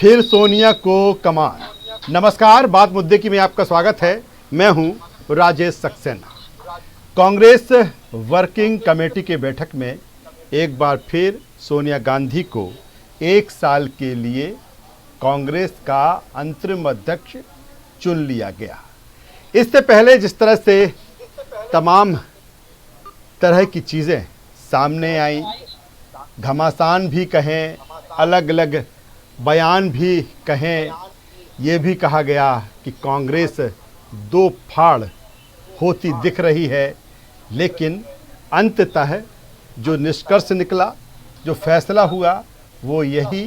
फिर सोनिया को कमान। नमस्कार, बात मुद्दे की में आपका स्वागत है। मैं हूं राजेश सक्सेना। कांग्रेस वर्किंग कमेटी के बैठक में एक बार फिर सोनिया गांधी को 1 साल के लिए कांग्रेस का अंतरिम अध्यक्ष चुन लिया गया। इससे पहले जिस तरह से तमाम तरह की चीज़ें सामने आई, घमासान भी कहें, अलग अलग बयान भी कहें, ये भी कहा गया कि कांग्रेस 2 फाड़ होती दिख रही है, लेकिन अंततः जो निष्कर्ष निकला, जो फैसला हुआ, वो यही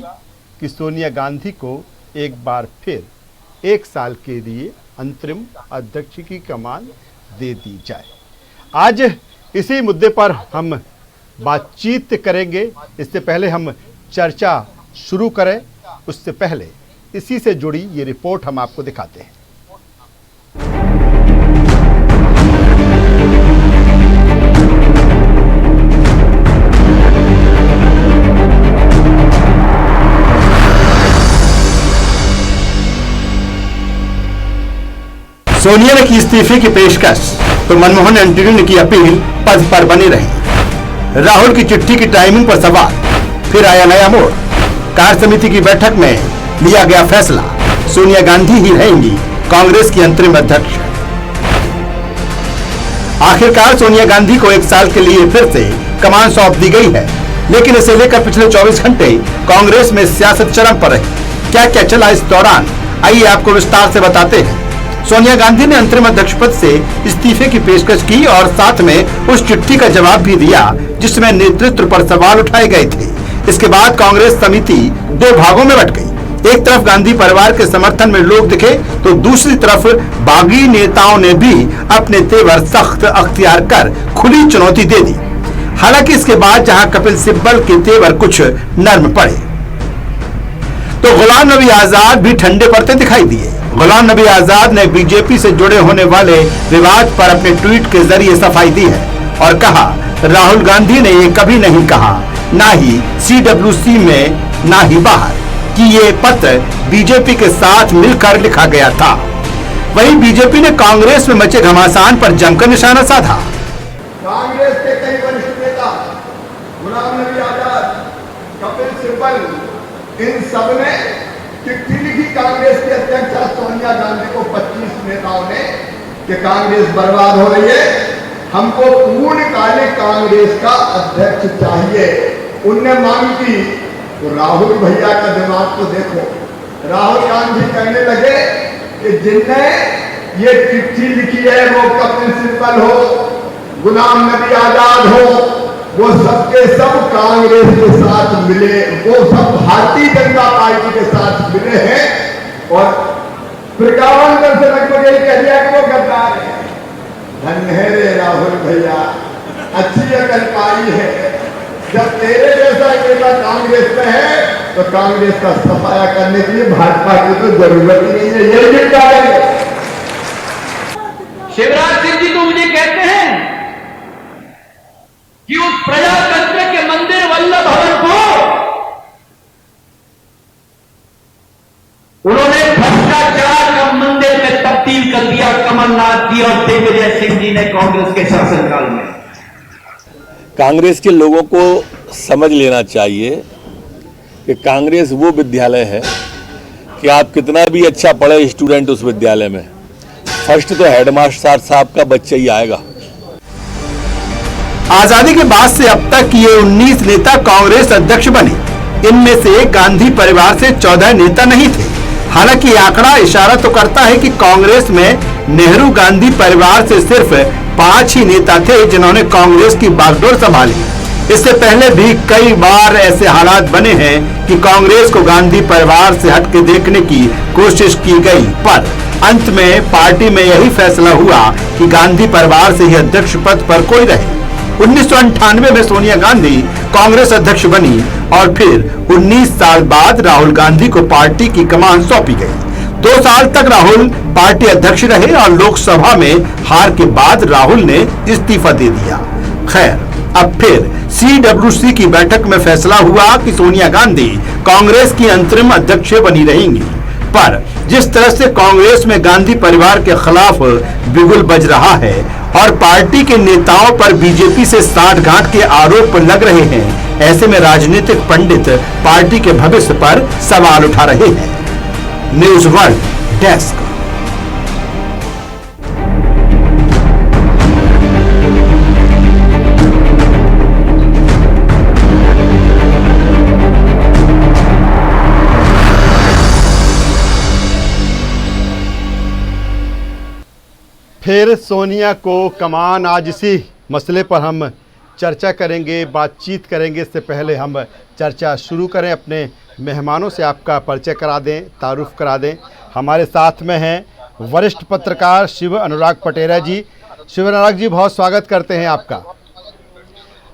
कि सोनिया गांधी को एक बार फिर 1 साल के लिए अंतरिम अध्यक्ष की कमान दे दी जाए। आज इसी मुद्दे पर हम बातचीत करेंगे। इससे पहले हम चर्चा शुरू करें, उससे पहले इसी से जुड़ी ये रिपोर्ट हम आपको दिखाते हैं। सोनिया ने की इस्तीफे की पेशकश तो मनमोहन एंटनी ने की अपील, पद पर बनी रही। राहुल की चिट्ठी की टाइमिंग पर सवाल, फिर आया नया मोड़। कार्य समिति की बैठक में लिया गया फैसला, सोनिया गांधी ही रहेंगी कांग्रेस की अंतरिम अध्यक्ष। आखिरकार सोनिया गांधी को 1 साल के लिए फिर से कमान सौंप दी गई है, लेकिन इसे लेकर पिछले 24 घंटे कांग्रेस में सियासत चरम पर रही। क्या क्या चला इस दौरान, आइए आपको विस्तार से बताते हैं। सोनिया गांधी ने अंतरिम अध्यक्ष पद से इस्तीफे की पेशकश की और साथ में उस चिट्ठी का जवाब भी दिया जिसमें नेतृत्व पर सवाल उठाए गए थे। इसके बाद कांग्रेस समिति 2 भागों में बंट गई। एक तरफ गांधी परिवार के समर्थन में लोग दिखे तो दूसरी तरफ बागी नेताओं ने भी अपने तेवर सख्त अख्तियार कर खुली चुनौती दे दी। हालांकि इसके बाद जहां कपिल सिब्बल के तेवर कुछ नर्म पड़े तो गुलाम नबी आजाद भी ठंडे पड़ते दिखाई दिए। गुलाम नबी आजाद ने बीजेपी से जुड़े होने वाले विवाद पर अपने ट्वीट के जरिए सफाई दी है और कहा, राहुल गांधी ने ये कभी नहीं कहा, ना ही CWC में ना ही बाहर, कि ये पत्र बीजेपी के साथ मिलकर लिखा गया था। वहीं बीजेपी ने कांग्रेस में मचे घमासान पर जमकर निशाना साधा। कांग्रेस के कई वरिष्ठ नेता, गुलाम नबी आजाद, कपिल सिब्बल, इन सब ने चिट्ठी लिखी कांग्रेस के अध्यक्ष सोनिया गांधी को, 25 नेताओं ने, कि कांग्रेस बर्बाद हो रही है, हमको पूर्णकालिक कांग्रेस का अध्यक्ष चाहिए। उनने मांग की तो राहुल भैया का दिमाग तो देखो। राहुल गांधी कहने लगे कि जिनने ये चिट्ठी लिखी है वो कपिल सिब्बल हो, गुलाम नबी आजाद हो, वो सबके सब कांग्रेस के साथ मिले, वो सब भारतीय जनता पार्टी के साथ मिले हैं और प्रज्ञावान से लगभग यही कह दिया कि वो गद्दार है। धन्य है रे राहुल भैया, अच्छी अकल पाई है। जब तेरे जैसा नेता कांग्रेस में है तो कांग्रेस का सफाया करने के लिए भाजपा की तो जरूरत ही नहीं है। यही जिम्मेदारी है। शिवराज सिंह जी तो मुझे कहते हैं कि उस प्रजातंत्र के मंदिर वल्लभ भवन को उन्होंने भ्रष्टाचार का मंदिर में तब्दील कर दिया, कमलनाथ जी और दिग्विजय सिंह जी ने कांग्रेस के शासनकाल में। कांग्रेस के लोगों को समझ लेना चाहिए कि कांग्रेस वो विद्यालय है कि आप कितना भी अच्छा पढ़े स्टूडेंट उस विद्यालय में, फर्स्ट तो हेडमास्टर साहब का बच्चा ही आएगा। आजादी के बाद से अब तक ये 19 नेता कांग्रेस अध्यक्ष बने। इनमें से गांधी परिवार से 14 नेता नहीं थे। हालांकि ये आंकड़ा इशारा तो करता है कि कांग्रेस में नेहरू गांधी परिवार से सिर्फ 5 ही नेता थे जिन्होंने कांग्रेस की बागडोर संभाली। इससे पहले भी कई बार ऐसे हालात बने हैं कि कांग्रेस को गांधी परिवार से हटके देखने की कोशिश की गई, पर अंत में पार्टी में यही फैसला हुआ कि गांधी परिवार से ही अध्यक्ष पद पर कोई रहे। 1998 में सोनिया गांधी कांग्रेस अध्यक्ष बनी और फिर 19 साल बाद राहुल गांधी को पार्टी की कमान सौंपी गई। 2 साल तक राहुल पार्टी अध्यक्ष रहे और लोकसभा में हार के बाद राहुल ने इस्तीफा दे दिया। खैर, अब फिर CWC की बैठक में फैसला हुआ कि सोनिया गांधी कांग्रेस की अंतरिम अध्यक्ष बनी रहेंगी। पर जिस तरह से कांग्रेस में गांधी परिवार के खिलाफ बिगुल बज रहा है और पार्टी के नेताओं पर बीजेपी से साठगांठ के आरोप लग रहे हैं, ऐसे में राजनीतिक पंडित पार्टी के भविष्य पर सवाल उठा रहे हैं। News world desk. फिर सोनिया को कमान, आज इसी मसले पर हम चर्चा करेंगे, बातचीत करेंगे। इससे पहले हम चर्चा शुरू करें, अपने मेहमानों से आपका परिचय करा दें, तारुफ करा दें। हमारे साथ में हैं वरिष्ठ पत्रकार शिव अनुराग पटेरा जी। शिव अनुराग जी, बहुत स्वागत करते हैं आपका।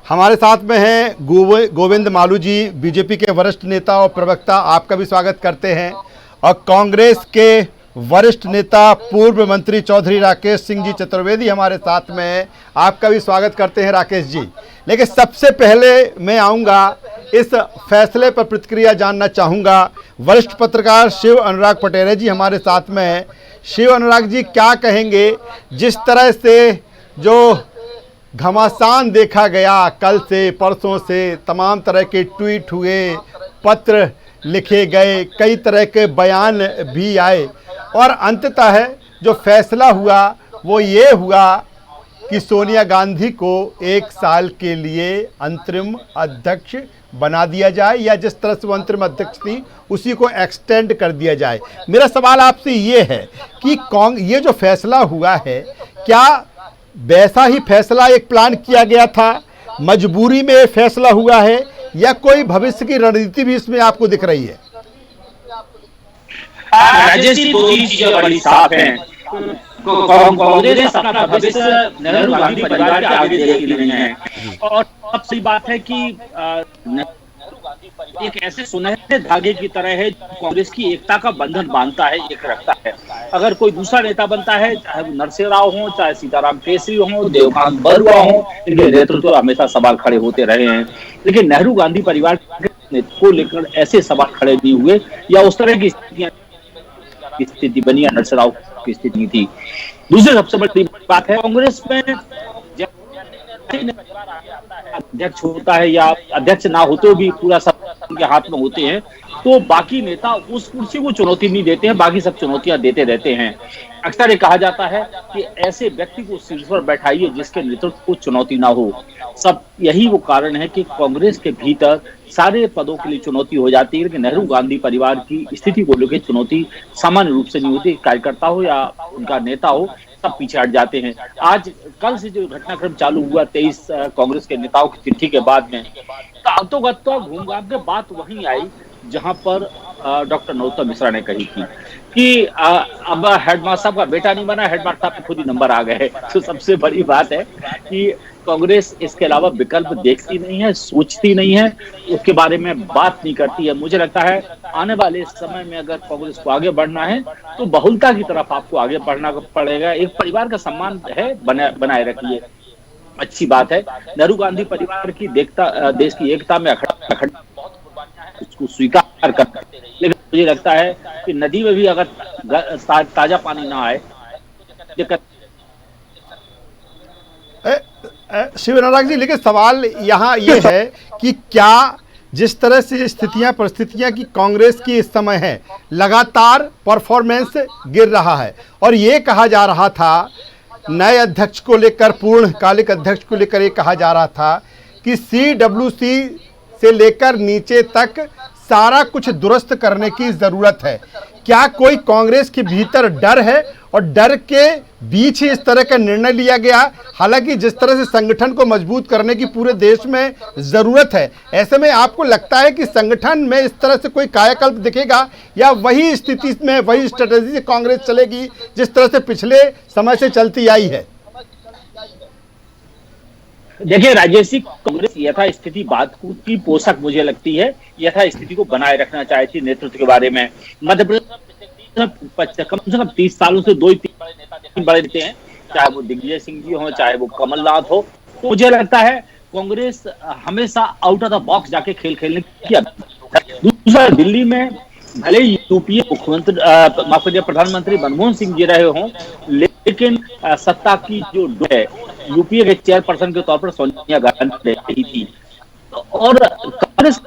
हमारे साथ में हैं गोविंद मालू जी, बीजेपी के वरिष्ठ नेता और प्रवक्ता, आपका भी स्वागत करते हैं। और कांग्रेस के वरिष्ठ नेता पूर्व मंत्री चौधरी राकेश सिंह जी चतुर्वेदी हमारे साथ में हैं, आपका भी स्वागत करते हैं राकेश जी। लेकिन सबसे पहले मैं आऊँगा, इस फैसले पर प्रतिक्रिया जानना चाहूँगा। वरिष्ठ पत्रकार शिव अनुराग पटेरा जी हमारे साथ में हैं। शिव अनुराग जी, क्या कहेंगे जिस तरह से जो घमासान देखा गया, कल से परसों से तमाम तरह के ट्वीट हुए, पत्र लिखे गए, कई तरह के बयान भी आए और अंततः जो फैसला हुआ वो ये हुआ कि सोनिया गांधी को 1 साल के लिए अंतरिम अध्यक्ष बना दिया जाए, या जिस तरह से वो अंतरिम अध्यक्ष थी उसी को एक्सटेंड कर दिया जाए। मेरा सवाल आपसे ये है कि ये जो फैसला हुआ है, क्या वैसा ही फैसला एक प्लान किया गया था, मजबूरी में फैसला हुआ है, या कोई भविष्य की रणनीति भी इसमें आपको दिख रही है? राजेश जी, 2-3 चीजें बड़ी साफ हैं। कांग्रेस अपना भविष्य नेहरू गांधी परिवार के आगे देख रही है। और सबसे बात है कि एक ऐसे सुनहरे धागे की तरह है, कांग्रेस की एकता का बंधन बांधता है, एक रखता है। अगर कोई दूसरा नेता बनता है, चाहे वो नरसिंह राव हो, चाहे सीताराम केसरी हो, देवकांत बरुआ हो, इनके नेतृत्व हमेशा सवाल खड़े होते रहे हैं। लेकिन नेहरू गांधी परिवार को लेकर ऐसे सवाल खड़े नहीं हुए, या उस तरह की स्थिति बनी, या नरसिंह राव की स्थिति थी। दूसरी सबसे बड़ी बात है, कांग्रेस में अध्यक्ष होता है या अध्यक्ष ना होते भी पूरा सब उनके हाथ में होते हैं, तो बाकी नेता उस कुर्सी को चुनौती नहीं देते हैं, बाकी सब चुनौतियां देते रहते हैं। अक्सर ये कहा जाता है कि ऐसे व्यक्ति को शीर्ष पर बैठाइए जिसके नेतृत्व को चुनौती ना हो। सब यही वो कारण है कि कांग्रेस के भीतर सारे पदों के लिए चुनौती हो जाती है, लेकिन नेहरू गांधी परिवार की स्थिति को लेकर चुनौती सामान्य रूप से नहीं होती। कार्यकर्ता हो या उनका नेता हो, सब पीछे हट जाते हैं। आज कल से जो घटनाक्रम चालू हुआ 23 कांग्रेस के नेताओं की चिट्ठी के बाद में, तो घूम घाम के बात वहीं आई जहां पर डॉक्टर नरोत्तम मिश्रा ने कही थी कि अब हेडमास्टर साहब का बेटा नहीं बना, हेडमास्टर साहब के खुद ही नंबर आ गए। तो सबसे बड़ी बात है कि कांग्रेस इसके अलावा विकल्प देखती नहीं है, सोचती नहीं है, उसके बारे में बात नहीं करती है। मुझे लगता है आने वाले समय में अगर कांग्रेस को आगे बढ़ना है तो बहुलता की तरफ आपको आगे बढ़ना पड़ेगा। एक परिवार का सम्मान है, बनाए रखिए, अच्छी बात है। नेहरू गांधी परिवार की देश की एकता में अखंड उसको स्वीकार कर, लेकिन मुझे लगता है कि नदी में भी अगर ताजा पानी ना आए, दिक्कत। शिव अनुराग जी, लेकिन सवाल यहाँ ये है कि क्या जिस तरह से स्थितियां परिस्थितियां की कांग्रेस की इस समय है, लगातार परफॉर्मेंस गिर रहा है, और ये कहा जा रहा था नए अध्यक्ष को लेकर, पूर्णकालिक अध्यक्ष को लेकर ये कहा जा रहा था कि CWC से लेकर नीचे तक सारा कुछ दुरुस्त करने की ज़रूरत है। क्या कोई कांग्रेस के भीतर डर है, और डर के बीच ही इस तरह का निर्णय लिया गया? हालांकि जिस तरह से संगठन को मजबूत करने की पूरे देश में ज़रूरत है, ऐसे में आपको लगता है कि संगठन में इस तरह से कोई कायाकल्प दिखेगा, या वही स्थिति में वही स्ट्रेटेजी से कांग्रेस चलेगी जिस तरह से पिछले समय से चलती आई है? देखिए राजेश जी, कांग्रेस यथास्थिति बात की पोषक मुझे लगती है, यथास्थिति को बनाए रखना चाहती है। नेतृत्व के बारे में मध्य प्रदेश कम से कम 30 सालों से 2-3 बड़े नेता हैं, चाहे वो दिग्विजय सिंह जी हो, चाहे वो कमलनाथ हो। तो मुझे लगता है कांग्रेस हमेशा आउट ऑफ द बॉक्स जाके खेल खेलने की। दूसरा, दिल्ली में भले यूपीए मुख्यमंत्री माफ कीजिए प्रधानमंत्री मनमोहन सिंह जी रहे हों, लेकिन सत्ता की जो है यूपीए के चेयरपर्सन के तौर पर सोनिया गांधी रही थी। और कांग्रेस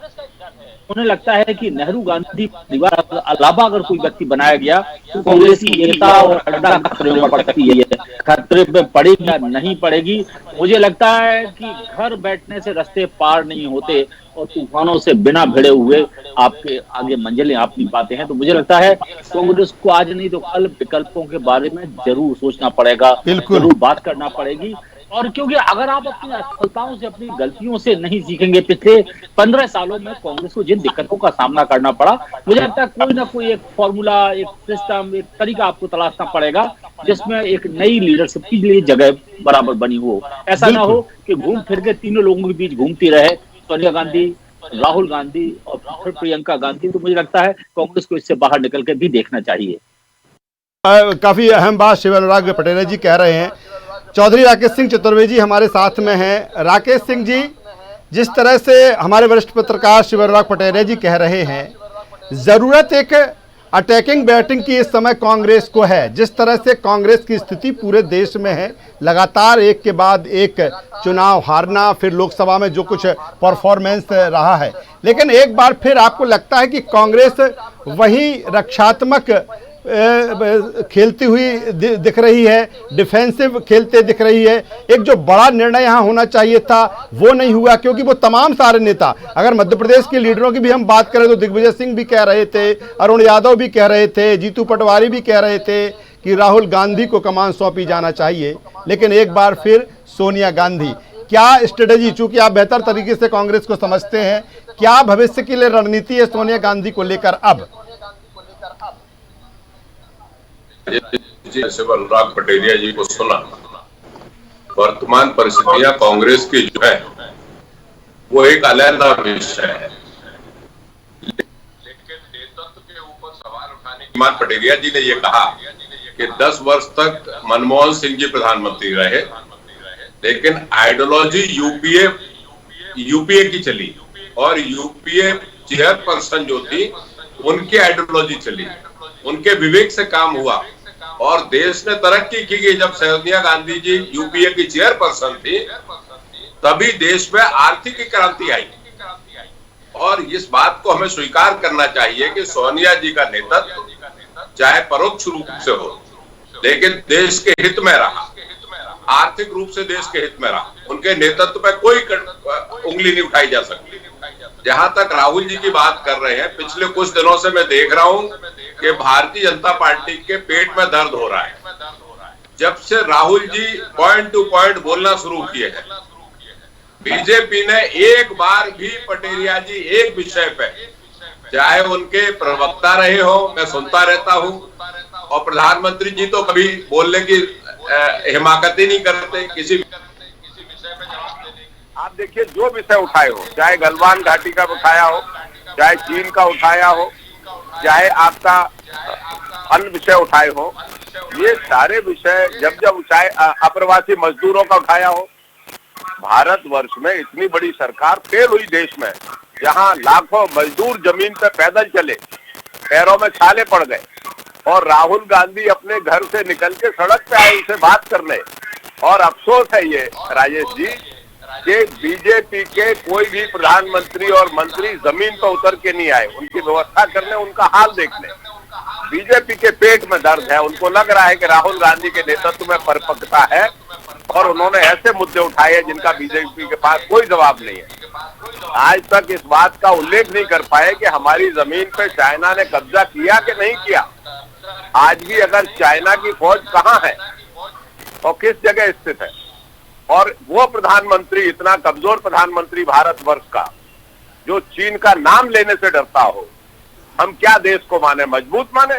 उन्हें लगता है कि नेहरू गांधी परिवार के अलावा अगर कोई व्यक्ति बनाया गया तो कांग्रेस की एकता और अखंडता खतरे में पड़ सकती है। खतरे में पड़ेगी या नहीं पड़ेगी, मुझे लगता है कि घर बैठने से रास्ते पार नहीं होते और तूफानों से बिना भिड़े हुए आपके आगे मंजिलें आप नहीं पाते हैं। तो मुझे लगता है कांग्रेस को आज नहीं तो कल विकल्पों के बारे में जरूर सोचना पड़ेगा, जरूर बात करना पड़ेगी। और क्योंकि अगर आप अपनी असफलताओं से, अपनी गलतियों से नहीं सीखेंगे, पिछले 15 सालों में कांग्रेस को जिन दिक्कतों का सामना करना पड़ा, मुझे लगता है कोई ना कोई एक फॉर्मूला, एक सिस्टम, एक तरीका आपको तलाशना पड़ेगा जिसमें एक नई लीडरशिप के लिए जगह बराबर बनी हो। ऐसा ना हो कि घूम फिर के तीनों लोगों के बीच घूमती रहे सोनिया गांधी, राहुल गांधी और फिर प्रियंका गांधी। तो मुझे लगता है कांग्रेस को इससे बाहर निकल के भी देखना चाहिए। काफी अहम बात शिव अनुराग पटेल जी कह रहे हैं। चौधरी राकेश सिंह चतुर्वेदी हमारे साथ में हैं। राकेश सिंह जी, जिस तरह से हमारे वरिष्ठ पत्रकार शिव अनुराग पटेल जी कह रहे हैं, जरूरत एक अटैकिंग बैटिंग की इस समय कांग्रेस को है। जिस तरह से कांग्रेस की स्थिति पूरे देश में है, लगातार एक के बाद एक चुनाव हारना, फिर लोकसभा में जो कुछ परफॉर्मेंस रहा है, लेकिन एक बार फिर आपको लगता है कि कांग्रेस वही रक्षात्मक खेलती हुई दिख रही है, डिफेंसिव खेलते दिख रही है। एक जो बड़ा निर्णय यहाँ होना चाहिए था वो नहीं हुआ, क्योंकि वो तमाम सारे नेता, अगर मध्य प्रदेश के लीडरों की भी हम बात करें तो दिग्विजय सिंह भी कह रहे थे, अरुण यादव भी कह रहे थे, जीतू पटवारी भी कह रहे थे कि राहुल गांधी को कमान सौंपी जाना चाहिए। लेकिन एक बार फिर सोनिया गांधी, क्या स्ट्रेटेजी, चूंकि आप बेहतर तरीके से कांग्रेस को समझते हैं, क्या भविष्य के लिए रणनीति है सोनिया गांधी को लेकर? अब अनुराग पटेरिया जी को सुना, वर्तमान परिस्थितियां कांग्रेस की जो है वो एक अलहदा विषय है, लेकिन नेतृत्व के ऊपर सवाल उठाने की मान पटेरिया जी ने ये कहा कि 10 वर्ष तक मनमोहन सिंह जी प्रधानमंत्री रहे, लेकिन आइडियोलॉजी यूपीए की चली और यूपीए चेयरपर्सन जो थी उनकी आइडियोलॉजी चली, उनके विवेक से काम हुआ और देश ने तरक्की की। जब सोनिया गांधी जी यूपीए की चेयरपर्सन थी तभी देश में आर्थिक क्रांति आई और इस बात को हमें स्वीकार करना चाहिए कि सोनिया जी का नेतृत्व चाहे परोक्ष रूप से हो लेकिन देश के हित में रहा, आर्थिक रूप से देश के हित में रहा। उनके नेतृत्व में कोई उंगली नहीं उठाई जा सकती। जहां तक राहुल जी की बात कर रहे हैं, पिछले कुछ दिनों से मैं देख रहा हूं कि भारतीय जनता पार्टी के पेट में दर्द हो रहा है। जब से Rahul ji point two point बोलना शुरू किए हैं, बीजेपी ने एक बार भी पटेरिया जी एक विषय पे, चाहे उनके प्रवक्ता रहे हो, मैं सुनता रहता हूं, और प्रधानमंत्री जी तो कभी बोलने की हिमाकत ही नहीं करते किसी विषय पे जवाब देने की। आप देखिए, जो विषय उठाए हो, चाहे गलवान घाटी का उठाया हो, चाहे चीन का उठाया हो, चाहे आपका अन्य विषय उठाए हो, ये सारे विषय जब चाहे अप्रवासी मजदूरों का उठाया हो, भारतवर्ष में इतनी बड़ी सरकार फेल हुई देश में, जहां लाखों मजदूर जमीन पे पैदल चले, पैरों में छाले पड़ गए और राहुल गांधी अपने घर से निकल के सड़क पे आए उनसे बात करने। और अफसोस है ये राजेश जी कि बीजेपी के कोई भी प्रधानमंत्री और मंत्री जमीन पर उतर के नहीं आए उनकी व्यवस्था करने, उनका हाल देखने। बीजेपी के पेट में दर्द है, उनको लग रहा है कि राहुल गांधी के नेतृत्व में परिपक्वता है और उन्होंने ऐसे मुद्दे उठाए हैं जिनका बीजेपी के पास कोई जवाब नहीं है। आज तक इस बात का उल्लेख नहीं कर पाए कि हमारी जमीन पे चाइना ने कब्जा किया कि नहीं किया। आज भी अगर चाइना की फौज कहाँ है और किस जगह स्थित है, और वो प्रधानमंत्री, इतना कमजोर प्रधानमंत्री भारतवर्ष का, जो चीन का नाम लेने से डरता हो, हम क्या देश को माने? मजबूत माने?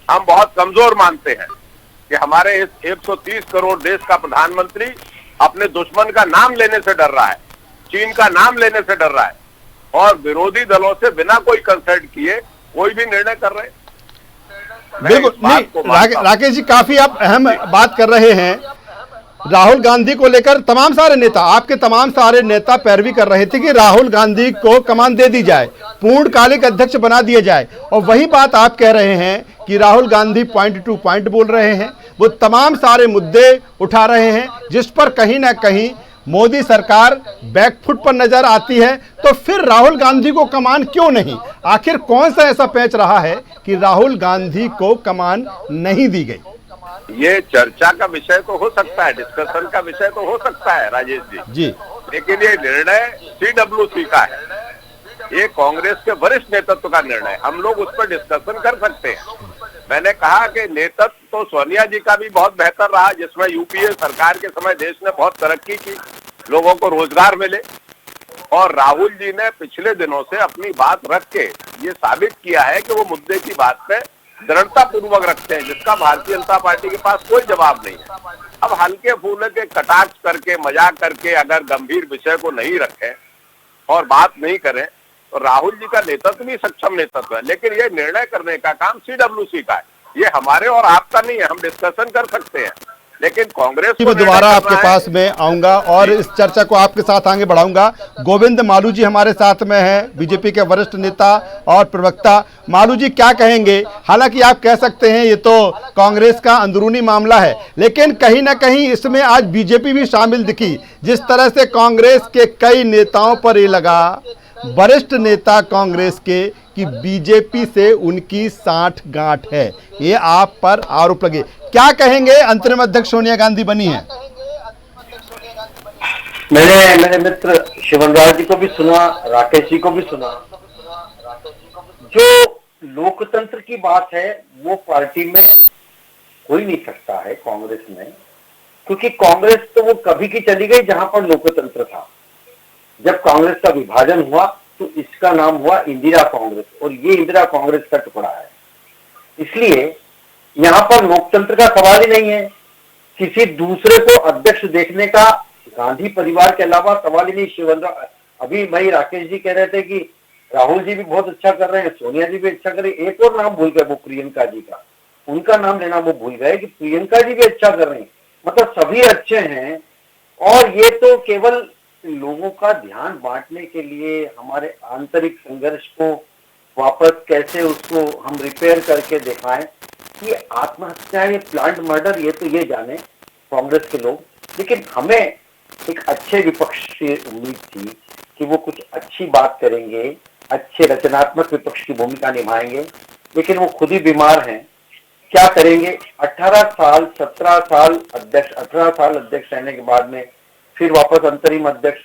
हम बहुत कमजोर मानते हैं कि हमारे इस 130 करोड़ देश का प्रधानमंत्री अपने दुश्मन का नाम लेने से डर रहा है, चीन का नाम लेने से डर रहा है और विरोधी दलों से बिना कोई कंसल्ट किए कोई भी निर्णय कर रहे हैं। बिल्कुल नहीं, राकेश जी काफी आप अहम बात कर रहे हैं। राहुल गांधी को लेकर तमाम सारे नेता, आपके तमाम सारे नेता पैरवी कर रहे थे कि राहुल गांधी को कमान दे दी जाए, पूर्णकालिक अध्यक्ष बना दिया जाए, और वही बात आप कह रहे हैं कि Rahul Gandhi point two point बोल रहे हैं, वो तमाम सारे मुद्दे उठा रहे हैं जिस पर कहीं ना कहीं मोदी सरकार बैकफुट पर नजर आती है। तो फिर राहुल गांधी को कमान क्यों नहीं? आखिर कौन सा ऐसा पैच रहा है कि राहुल गांधी को कमान नहीं दी गई? ये चर्चा का विषय तो हो सकता है, डिस्कशन का विषय तो हो सकता है राजेश जी, लेकिन ये निर्णय सीडब्ल्यूसी का है, ये कांग्रेस के वरिष्ठ नेतृत्व का निर्णय, हम लोग उस पर डिस्कशन कर सकते हैं। मैंने कहा कि नेतृत्व तो सोनिया जी का भी बहुत बेहतर रहा, जिसमें यूपीए सरकार के समय देश ने बहुत तरक्की की, लोगों को रोजगार मिले, और राहुल जी ने पिछले दिनों से अपनी बात रख के ये साबित किया है कि वो मुद्दे की बात पे दृढ़ता पूर्वक रखते हैं, जिसका भारतीय जनता पार्टी के पास कोई जवाब नहीं है। अब हल्के फूले के कटाक्ष करके, मजाक करके अगर गंभीर विषय को नहीं रखें और बात नहीं करें तो राहुल जी का नेतृत्व भी सक्षम नेतृत्व है, लेकिन ये निर्णय करने का काम सीडब्ल्यूसी का है, ये हमारे और आपका नहीं है। हम डिस्कशन कर सकते हैं, लेकिन कांग्रेस मैं दोबारा आपके पास में आऊंगा और इस चर्चा को आपके साथ आगे बढ़ाऊंगा। गोविंद मालू जी हमारे साथ में हैं, बीजेपी के वरिष्ठ नेता और प्रवक्ता। मालू जी क्या कहेंगे? हालांकि आप कह सकते हैं ये तो कांग्रेस का अंदरूनी मामला है, लेकिन कहीं ना कहीं इसमें आज बीजेपी भी शामिल दिखी। जिस तरह से कांग्रेस के कई नेताओं पर ये लगा, वरिष्ठ नेता कांग्रेस के, कि बीजेपी से उनकी साठगांठ है, ये आप पर आरोप लगे। क्या कहेंगे? अंतरिम अध्यक्ष सोनिया गांधी बनी है। मैंने मेरे मित्र शिवनराज जी को भी सुना, राकेश जी को भी सुना। जो लोकतंत्र की बात है वो पार्टी में हो ही नहीं सकता है कांग्रेस में, क्योंकि कांग्रेस तो वो कभी की चली गई जहां पर लोकतंत्र था। जब कांग्रेस का विभाजन हुआ तो इसका नाम हुआ इंदिरा कांग्रेस, और ये इंदिरा कांग्रेस का टुकड़ा है। इसलिए यहाँ पर लोकतंत्र का सवाल ही नहीं है, किसी दूसरे को अध्यक्ष देखने का गांधी परिवार के अलावा सवाल ही नहीं। शिवनराज, अभी भाई राकेश जी कह रहे थे कि राहुल जी भी बहुत अच्छा कर रहे हैं, सोनिया जी भी अच्छा कर रही है, एक और नाम भूल गए वो प्रियंका जी का, उनका नाम लेना वो भूल गए कि प्रियंका जी भी अच्छा कर रही है। मतलब सभी अच्छे हैं, और ये तो केवल लोगों का ध्यान बांटने के लिए, हमारे आंतरिक संघर्ष को वापस कैसे उसको हम रिपेयर करके दिखाएं कि आत्महत्या, ये प्लांट मर्डर, ये तो ये जाने कांग्रेस के लोग। लेकिन हमें एक अच्छे विपक्ष से उम्मीद थी कि वो कुछ अच्छी बात करेंगे, अच्छे रचनात्मक विपक्ष की भूमिका निभाएंगे, लेकिन वो खुद ही बीमार हैं। क्या करेंगे? 18 साल 17 साल अध्यक्ष, 18 साल अध्यक्ष रहने के बाद में फिर वापस अंतरिम अध्यक्ष।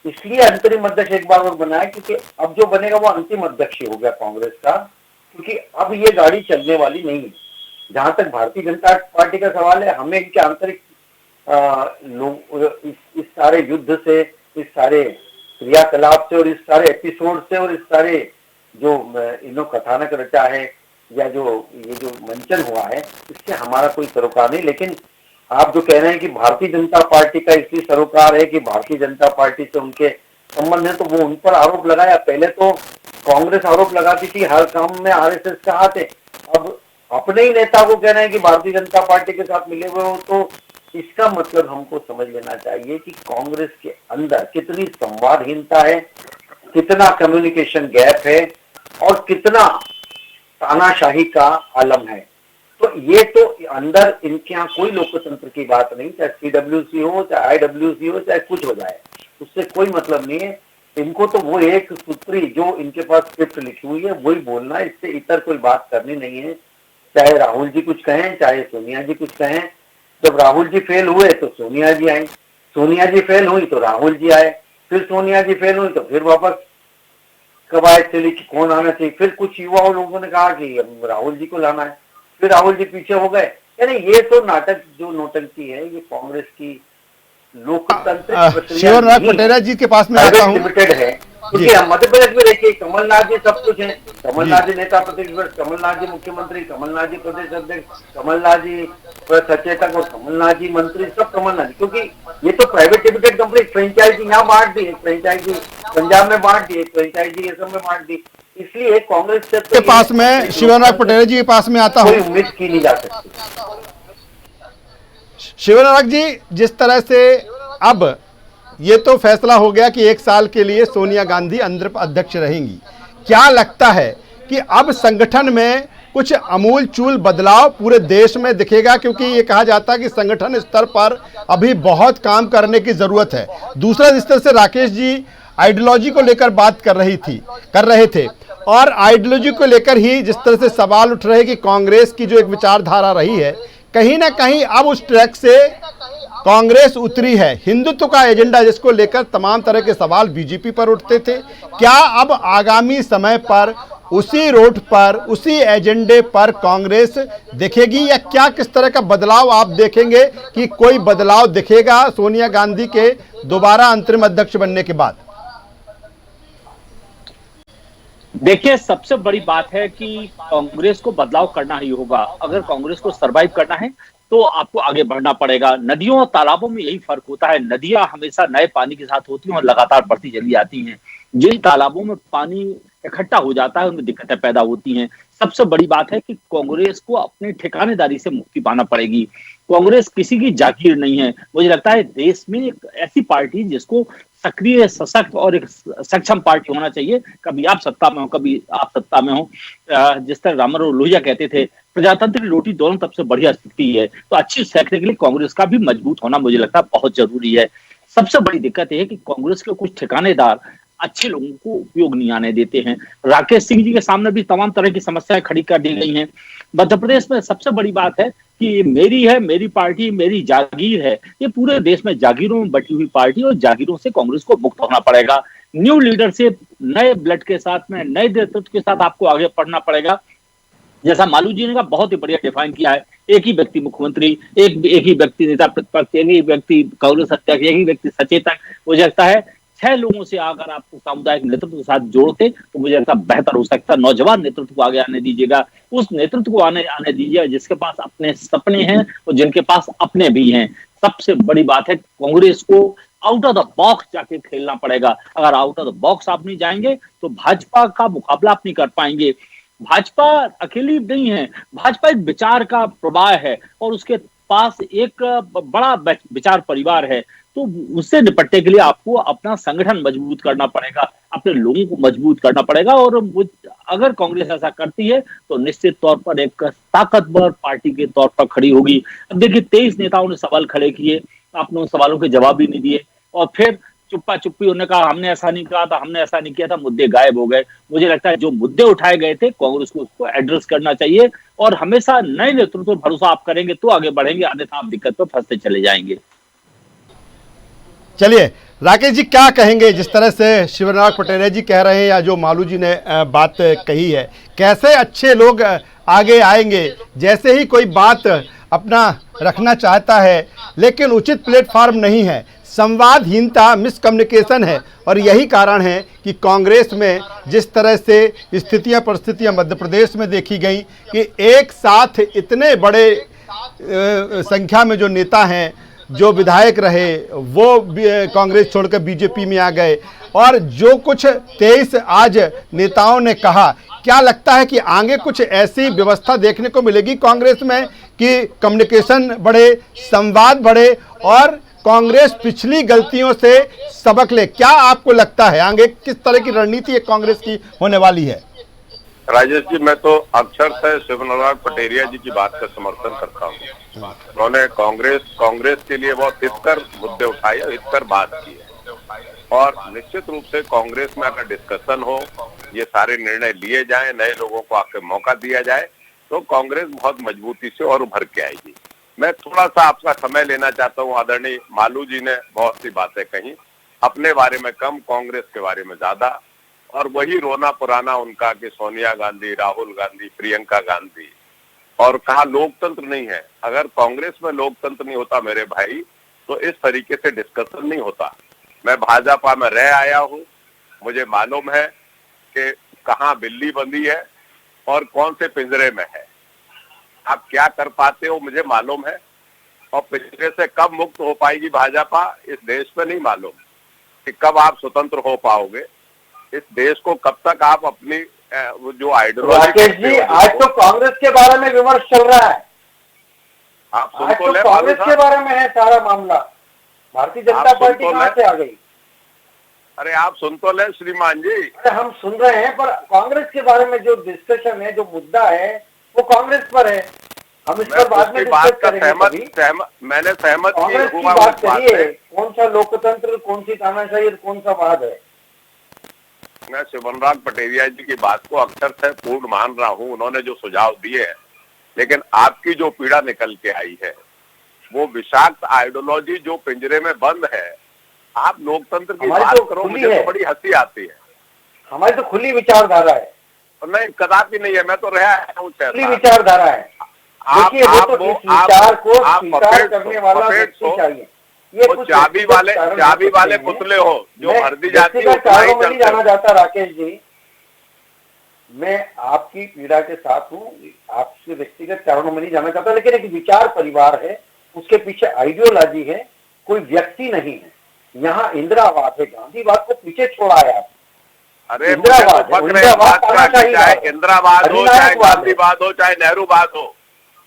इसलिए अंतरिम अध्यक्ष एक बार और बनाया क्योंकि अब जो बनेगा वो अंतिम अध्यक्ष ही हो गया कांग्रेस का, क्योंकि अब ये गाड़ी चलने वाली नहीं है। जहां तक भारतीय जनता पार्टी का सवाल है, हमें इनके आंतरिक लोग इस सारे युद्ध से, इस सारे क्रियाकलाप से, और इस सारे एपिसोड से, और इस सारे जो इन्हों कथानक रचा है, या जो ये जो मंचन हुआ है, इससे हमारा कोई सरोकार नहीं। लेकिन आप जो कह रहे हैं कि भारतीय जनता पार्टी का इसलिए सरोकार है कि भारतीय जनता पार्टी से उनके संबंध है, तो वो उन पर आरोप लगाया। पहले तो कांग्रेस आरोप लगाती थी हर काम में आरएसएस का हाथ है, अब अपने ही नेता को कह रहे हैं कि भारतीय जनता पार्टी के साथ मिले हुए हो। तो इसका मतलब हमको समझ लेना चाहिए कि कांग्रेस के अंदर कितनी संवादहीनता है, कितना कम्युनिकेशन गैप है, और कितना तानाशाही का आलम है। तो ये तो अंदर इनके यहाँ कोई लोकतंत्र की बात नहीं, चाहे सीडब्ल्यूसी हो, चाहे आईडब्ल्यूसी हो, चाहे कुछ हो जाए, उससे कोई मतलब नहीं है। इनको तो वो एक सूत्री जो इनके पास स्क्रिप्ट लिखी हुई है वही बोलना है, इससे इतर कोई बात करनी नहीं है। चाहे राहुल जी कुछ कहें, चाहे सोनिया जी कुछ कहें। जब राहुल जी फेल हुए तो सोनिया जी आई, सोनिया जी फेल हुई तो राहुल जी आए, फिर सोनिया जी फेल हुई तो फिर वापस कवायद चली कि कौन आना चाहिए। फिर कुछ युवाओं लोगों ने कहा कि राहुल जी को लाना है, फिर राहुल जी पीछे हो गए। यानी ये तो नाटक, जो नौटंकी है, ये कांग्रेस की लोकतंत्र शिवराज पटेरा जी के पास में आता हूं। लिमिटेड है, क्योंकि मध्य प्रदेश में देखिए कमलनाथ जी सब कुछ है, कमलनाथ जी नेता प्रतिपक्ष, कमलनाथ जी मुख्यमंत्री, कमलनाथ जी प्रदेश अध्यक्ष, कमलनाथ जी सचेतक, और कमलनाथ जी मंत्री, सब कमलनाथ जी। क्योंकि ये तो प्राइवेट लिमिटेड कंपनी, फ्रेंचाइजी यहाँ बांट दी, एक फ्रेंचाइजी पंजाब में बांट दी, एक फ्रेंचाइजी असम में बांट दी। इसलिए कांग्रेस से के पास में, शिवराज पटेरा जी के पास में आता हूँ। कोई उम्मीद की नहीं जा सकती। शिवनाथ जी, जिस तरह से अब ये तो फैसला हो गया कि 1 साल के लिए सोनिया गांधी आंध्र अध्यक्ष रहेंगी, क्या लगता है कि अब संगठन में कुछ अमूलचूल बदलाव पूरे देश में दिखेगा? क्योंकि ये कहा जाता है कि संगठन स्तर पर अभी बहुत काम करने की जरूरत है। दूसरा, जिस तरह से राकेश जी आइडियोलॉजी को लेकर बात कर रहे थे और आइडियोलॉजी को लेकर ही जिस तरह से सवाल उठ रहे कि कांग्रेस की जो एक विचारधारा रही है, कहीं ना कहीं अब उस ट्रैक से कांग्रेस उतरी है। हिंदुत्व का एजेंडा जिसको लेकर तमाम तरह के सवाल बीजेपी पर उठते थे, क्या अब आगामी समय पर उसी रोड पर, उसी एजेंडे पर कांग्रेस दिखेगी, या क्या किस तरह का बदलाव आप देखेंगे कि कोई बदलाव दिखेगा सोनिया गांधी के दोबारा अंतरिम अध्यक्ष बनने के बाद? देखिए, सबसे बड़ी बात है कि कांग्रेस को बदलाव करना ही होगा। अगर कांग्रेस को सरवाइव करना है तो आपको आगे बढ़ना पड़ेगा। नदियों और तालाबों में यही फर्क होता है। नदियां हमेशा नए पानी के साथ होती हैं और लगातार बढ़ती चली जाती हैं। जिन तालाबों में पानी इकट्ठा हो जाता है उनमें दिक्कतें पैदा होती हैं। सबसे बड़ी बात है कि कांग्रेस को अपने ठिकानेदारी से मुक्ति पाना पड़ेगी। कांग्रेस किसी की जागीर नहीं है। मुझे लगता है देश में एक ऐसी पार्टी जिसको सक्रिय, सशक्त और एक सक्षम पार्टी होना चाहिए। कभी आप सत्ता में हो, कभी आप सत्ता में हो। जिस तरह राममनोहर लोहिया कहते थे, प्रजातंत्र की रोटी दोनों तब से बढ़िया स्थिति है। तो अच्छी सेक्टर के लिए कांग्रेस का भी मजबूत होना मुझे लगता है बहुत जरूरी है। सबसे बड़ी दिक्कत यह है कि कांग्रेस के कुछ ठिकानेदार अच्छे लोगों को उपयोग नहीं आने देते हैं। राकेश सिंह जी के सामने भी तमाम तरह की समस्याएं खड़ी कर दी गई हैं। मध्य प्रदेश में सबसे बड़ी बात है कि मेरी है, मेरी पार्टी, मेरी जागीर है। ये पूरे देश में जागीरों में बटी हुई पार्टी और जागीरों से कांग्रेस को मुक्त होना पड़ेगा। न्यू लीडरशिप, नए ब्लड के साथ में, नए नेतृत्व के साथ आपको आगे बढ़ना पड़ेगा। जैसा मालू जी ने बहुत ही बढ़िया डिफाइन किया है, एक ही व्यक्ति मुख्यमंत्री, एक ही व्यक्ति नेता प्रतिपक्ष, एक ही व्यक्ति कांग्रेस अध्यक्ष, एक ही व्यक्ति सचेतक। मुझे लगता है 6 लोगों से अगर आप सामुदायिक नेतृत्व के साथ जोड़ते तो मुझे लगता है बेहतर हो सकता है। नौजवान नेतृत्व को आगे आने दीजिएगा, उस नेतृत्व को आने दीजिएगा जिसके पास अपने सपने हैं और जिनके पास अपने भी हैं। सबसे बड़ी बात है, कांग्रेस को आउट ऑफ द बॉक्स जाके खेलना पड़ेगा। अगर आउट ऑफ द बॉक्स आप नहीं जाएंगे तो भाजपा का मुकाबला आप नहीं कर पाएंगे। भाजपा अकेली नहीं है, भाजपा एक विचार का प्रवाह है और उसके पास एक बड़ा विचार परिवार है। तो उससे निपटने के लिए आपको अपना संगठन मजबूत करना पड़ेगा, अपने लोगों को मजबूत करना पड़ेगा। और अगर कांग्रेस ऐसा करती है तो निश्चित तौर पर एक ताकतवर पार्टी के तौर पर खड़ी होगी। अब देखिए, 23 नेताओं ने सवाल खड़े किए, आपने उन सवालों के जवाब भी नहीं दिए और फिर चुप्पा चुप्पी उन्होंने कहा हमने ऐसा नहीं कहा था, हमने ऐसा नहीं किया था, मुद्दे गायब हो गए। मुझे लगता है जो मुद्दे उठाए गए थे कांग्रेस को उसको एड्रेस करना चाहिए और हमेशा नए नेतृत्व पर भरोसा आप करेंगे तो आगे बढ़ेंगे, अन्यथा आप दिक्कत पर फंसते चले जाएंगे। चलिए राकेश जी, क्या कहेंगे जिस तरह से शिवनाथ पटेल जी कह रहे हैं या जो मालू जी ने बात कही है, कैसे अच्छे लोग आगे आएंगे? जैसे ही कोई बात अपना रखना चाहता है लेकिन उचित प्लेटफॉर्म नहीं है, संवादहीनता, मिसकम्युनिकेशन है और यही कारण है कि कांग्रेस में जिस तरह से परिस्थितियां मध्य प्रदेश में देखी गई कि एक साथ इतने बड़े संख्या में जो नेता हैं, जो विधायक रहे वो कांग्रेस छोड़कर बीजेपी में आ गए और जो कुछ 23 आज नेताओं ने कहा, क्या लगता है कि आगे कुछ ऐसी व्यवस्था देखने को मिलेगी कांग्रेस में कि कम्युनिकेशन बढ़े, संवाद बढ़े और कांग्रेस पिछली गलतियों से सबक ले? क्या आपको लगता है आगे किस तरह की रणनीति कांग्रेस की होने वाली है? राजेश जी, मैं तो अक्षर से शिवनाथ पटेरिया जी की बात का समर्थन करता हूँ। उन्होंने कांग्रेस के लिए बहुत हितकर मुद्दे उठाए, हितकर बात की है और निश्चित रूप से कांग्रेस में अगर डिस्कशन हो, ये सारे निर्णय लिए जाएं, नए लोगों को आके मौका दिया जाए तो कांग्रेस बहुत मजबूती से और उभर के आएगी। मैं थोड़ा सा आपका समय लेना चाहता हूँ। आदरणीय मालू जी ने बहुत सी बातें कही, अपने बारे में कम, कांग्रेस के बारे में ज्यादा, और वही रोना पुराना उनका कि सोनिया गांधी, राहुल गांधी, प्रियंका गांधी, और कहा लोकतंत्र नहीं है। अगर कांग्रेस में लोकतंत्र नहीं होता मेरे भाई तो इस तरीके से डिस्कशन नहीं होता। मैं भाजपा में रह आया हूँ, मुझे मालूम है कि कहाँ बिल्ली बंधी है और कौन से पिंजरे में है। आप क्या कर पाते हो मुझे मालूम है और पिंजरे से कब मुक्त हो पाएगी भाजपा इस देश में नहीं मालूम कि कब आप स्वतंत्र हो पाओगे। इस देश को कब तक आप अपनी जो आइडियोलॉजी। राकेश जी, आज तो कांग्रेस के बारे में विमर्श चल रहा है। आप सुन आज तो तो ले कांग्रेस बाबू के साहब। बारे में है सारा मामला, भारतीय जनता आप सुन पार्टी तो कहाँ ले। से आ गई? अरे आप सुन तो ले श्रीमान जी। अरे हम सुन रहे हैं, पर कांग्रेस के बारे में जो डिस्कशन है, जो मुद्दा है, वो कांग्रेस पर है। हम इस मैं पर बाद में उसकी बात डिस्कस का करेंगे कभी। मैंने सहमत कांग्रेस की हुआ बात उस बात करिए, से। कौन सा लोकतंत्र, कौन सी तानाशाही और कौन सा वाद है? मैं शिवनराज पटेरिया जी की बात को अक्षर से पूर्ण मान रहा हूं, उन्होंने जो सुझाव दिए हैं, लेकिन आपकी जो पीड़ा निकल के आई है वो विषाक्त आइडियोलॉजी जो पिंजरे में बंद है। आप लोकतंत्र की हमारी बात तो करो, खुली मुझे है। तो बड़ी हंसी आती है। हमारी तो खुली विचारधारा है, और नहीं, कदापि नहीं है, मैं तो रहा हूँ खुली विचारधारा है। देखिए, वो तो इस विचार को स्वीकार करने वाला व्यक्ति चाहिए। ये वो कुछ चाबी वाले पुतले हो जो मैं भर दी जाती है, व्यक्तिगत कारणों में नहीं जाना चाहता राकेश जी, मैं आपकी पीड़ा के साथ हूँ, आपसे व्यक्तिगत कारणों में नहीं जाना चाहता, लेकिन एक विचार परिवार है, उसके पीछे आइडियोलॉजी है, कोई व्यक्ति नहीं है। यहाँ इंदिरावाद है, गांधीवाद को पीछे छोड़ा है आप। अरे इंदिरावाद चाहे इंदिरावाद हो, चाहे गांधीवाद हो, चाहे नेहरूवाद हो,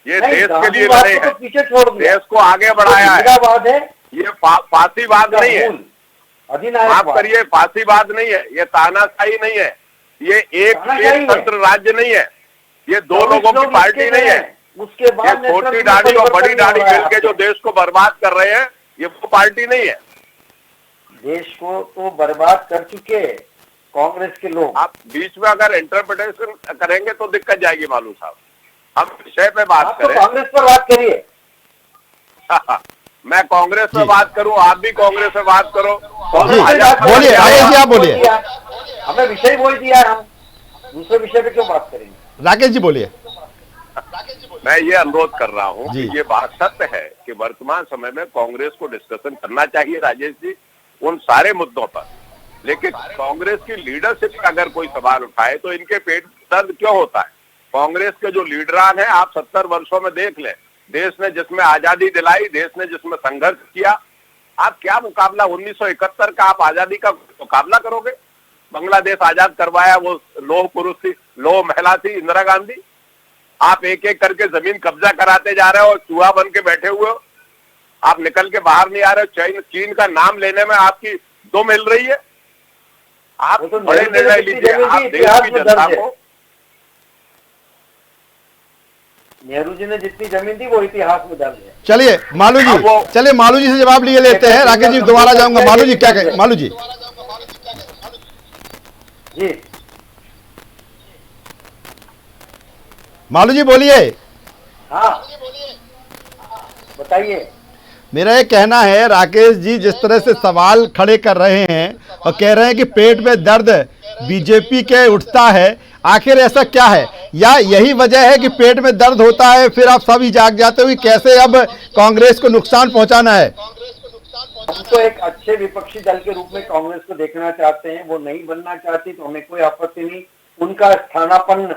ये देश के लिए लड़े हैं, पीछे छोड़ दिया, देश को आगे बढ़ाया है। इंदिरावाद है, ये फांसीवाद नहीं है, अधिनायक माफ करिए, फांसीवाद नहीं है, ये तानाशाही नहीं है, ये एक तंत्र राज्य नहीं है, ये दो लोगों की पार्टी नहीं है। उसके बाद ये छोटी दाढ़ी और बड़ी दाढ़ी मिलकर जो देश को बर्बाद कर रहे हैं, ये वो पार्टी नहीं है। देश को तो बर्बाद कर चुके कांग्रेस के लोग। आप बीच में अगर इंटरप्रिटेशन करेंगे तो दिक्कत जाएगी मालूम साहब। हम विषय पे बात आप तो करें। कांग्रेस पर बात करिए। मैं कांग्रेस पे बात करूं, आप भी कांग्रेस पे बात करो। बोलिए राकेश जी, आप बोलिए। हमें विषय बोल दिया, हम दूसरे विषय पे क्यों बात करेंगे? राकेश जी बोलिए। मैं ये अनुरोध कर रहा हूं जी। कि ये बात सत्य है कि वर्तमान समय में कांग्रेस को डिस्कशन करना चाहिए राजेश जी उन सारे मुद्दों पर, लेकिन कांग्रेस की लीडरशिप का अगर कोई सवाल उठाए तो इनके पेट दर्द क्यों होता है? कांग्रेस के जो लीडरान हैं, आप 70 वर्षों में देख लें, देश ने जिसमें आजादी दिलाई, देश ने जिसमें संघर्ष किया, आप क्या मुकाबला 1971 का आप आजादी का मुकाबला करोगे? बांग्लादेश आजाद करवाया, वो लोह पुरुष थी, लोह महिला थी इंदिरा गांधी। आप एक एक करके जमीन कब्जा कराते जा रहे हो और चूहा बन के बैठे हुए हो, आप निकल के बाहर नहीं आ रहे हो। चीन का नाम लेने में आपकी दो मिल रही है। आप तो बड़े निर्णय लीजिए, आप देश की जनता को। नेहरू जी ने जितनी जमीन थी वो इतिहास में दर्ज है। चलिए मालू जी, चलिए मालू जी से जवाब लिए लेते हैं। राकेश जी दोबारा जाऊंगा। मालू जी क्या कहें? मालू जी जी मालू जी बोलिए। हाँ बताइए। मेरा ये कहना है, राकेश जी जिस तरह से सवाल खड़े कर रहे हैं और कह रहे हैं कि पेट में दर्द बीजेपी के उठता है, आखिर ऐसा क्या है? या यही वजह है कि पेट में दर्द होता है फिर आप सब ही जाग जाते हो कि कैसे अब कांग्रेस को नुकसान पहुंचाना है? हम तो एक अच्छे विपक्षी दल के रूप में कांग्रेस को देखना चाहते हैं, वो नहीं बनना चाहती तो हमें कोई आपत्ति नहीं। उनका स्थानापन्न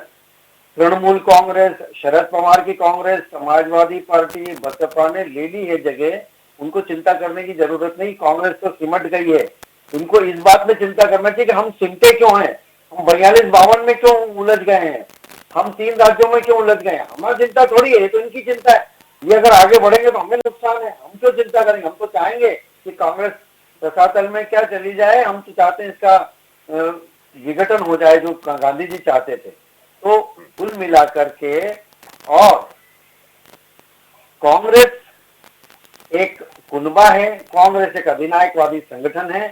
तृणमूल कांग्रेस, शरद पवार की कांग्रेस, समाजवादी पार्टी, बसपा ने ले ली है जगह, उनको चिंता करने की जरूरत नहीं। कांग्रेस तो सिमट गई है। उनको इस बात में चिंता करना चाहिए कि हम सिमटे क्यों हैं, हम 42-52 में क्यों उलझ गए हैं, हम 3 राज्यों में क्यों उलझ गए हैं। हमारी चिंता थोड़ी है, तो इनकी चिंता है। ये अगर आगे बढ़ेंगे तो हमें नुकसान है, हम क्यों चिंता करेंगे? हम तो चाहेंगे कि कांग्रेस रसातल में क्या चली जाए, हम तो चाहते हैं इसका विघटन हो जाए जो गांधी जी चाहते थे। तो कुल मिलाकर के, और कांग्रेस एक कुनबा है, कांग्रेस एक अधिनायकवादी संगठन है।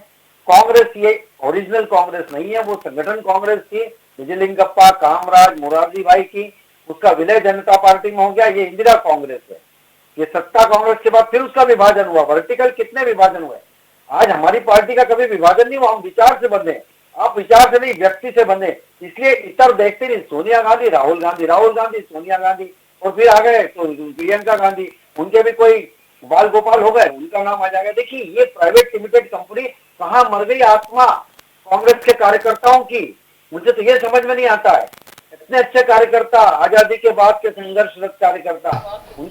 कांग्रेस ये ओरिजिनल कांग्रेस नहीं है, वो संगठन कांग्रेस थी निजलिंगप्पा, कामराज, मोरारजी भाई की, उसका विलय जनता पार्टी में हो गया। ये इंदिरा कांग्रेस है। ये सत्ता कांग्रेस के बाद फिर उसका विभाजन हुआ। वर्टिकल कितने विभाजन हुए? आज हमारी पार्टी का कभी विभाजन नहीं हुआ। हम विचार से बंधे, आप विचार से नहीं व्यक्ति से बंधे, इसलिए इतर देखते नहीं। सोनिया गांधी, राहुल गांधी, राहुल गांधी, सोनिया गांधी, और फिर आ गए तो प्रियंका गांधी, उनके भी कोई बाल गोपाल हो गए, उनका नाम आ जाएगा। देखिए ये प्राइवेट लिमिटेड कंपनी कहाँ मर गई आत्मा कांग्रेस के कार्यकर्ताओं की, मुझे तो ये समझ में नहीं आता है। इतने अच्छे कार्यकर्ता, आजादी के बाद के संघर्षरत कार्यकर्ता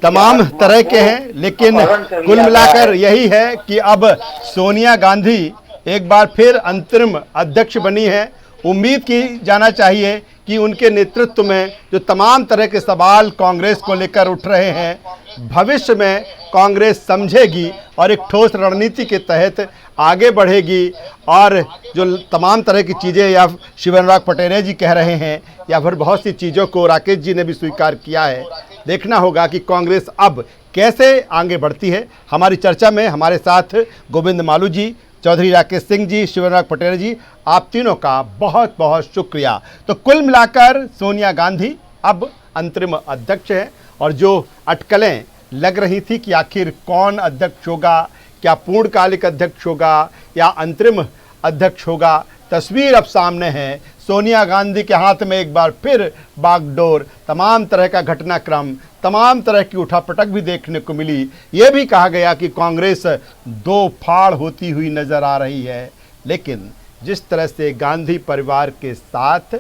तमाम तरह के हैं, लेकिन कुल मिलाकर यही है कि अब सोनिया गांधी एक बार फिर अंतरिम अध्यक्ष बनी है। उम्मीद की जाना चाहिए कि उनके नेतृत्व में जो तमाम तरह के सवाल कांग्रेस को लेकर उठ रहे हैं, भविष्य में कांग्रेस समझेगी और एक ठोस रणनीति के तहत आगे बढ़ेगी। और जो तमाम तरह की चीज़ें या शिवराज पटेल जी कह रहे हैं या फिर बहुत सी चीज़ों को राकेश जी ने भी स्वीकार किया है, देखना होगा कि कांग्रेस अब कैसे आगे बढ़ती है। हमारी चर्चा में हमारे साथ गोविंद मालू जी, चौधरी राकेश सिंह जी, शिवराज पटेल जी, आप तीनों का बहुत बहुत शुक्रिया। तो कुल मिलाकर सोनिया गांधी अब अंतरिम अध्यक्ष है और जो अटकलें लग रही थी कि आखिर कौन अध्यक्ष होगा, क्या पूर्णकालिक अध्यक्ष होगा या अंतरिम अध्यक्ष होगा, तस्वीर अब सामने है। सोनिया गांधी के हाथ में एक बार फिर बागडोर, तमाम तरह का घटनाक्रम, तमाम तरह की उठापटक भी देखने को मिली। ये भी कहा गया कि कांग्रेस दो फाड़ होती हुई नजर आ रही है, लेकिन जिस तरह से गांधी परिवार के साथ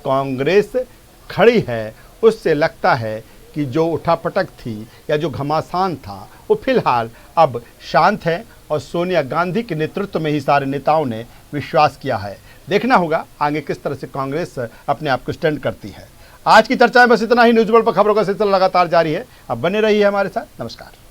कांग्रेस खड़ी है, उससे लगता है कि जो उठापटक थी या जो घमासान था वो फिलहाल अब शांत है और सोनिया गांधी के नेतृत्व में ही सारे नेताओं ने विश्वास किया है। देखना होगा आगे किस तरह से कांग्रेस अपने आप को स्टैंड करती है। आज की चर्चा में बस इतना ही। न्यूज़ वर्ल्ड पर खबरों का सिलसिला लगातार जारी है। अब बने रहिए हमारे साथ। नमस्कार।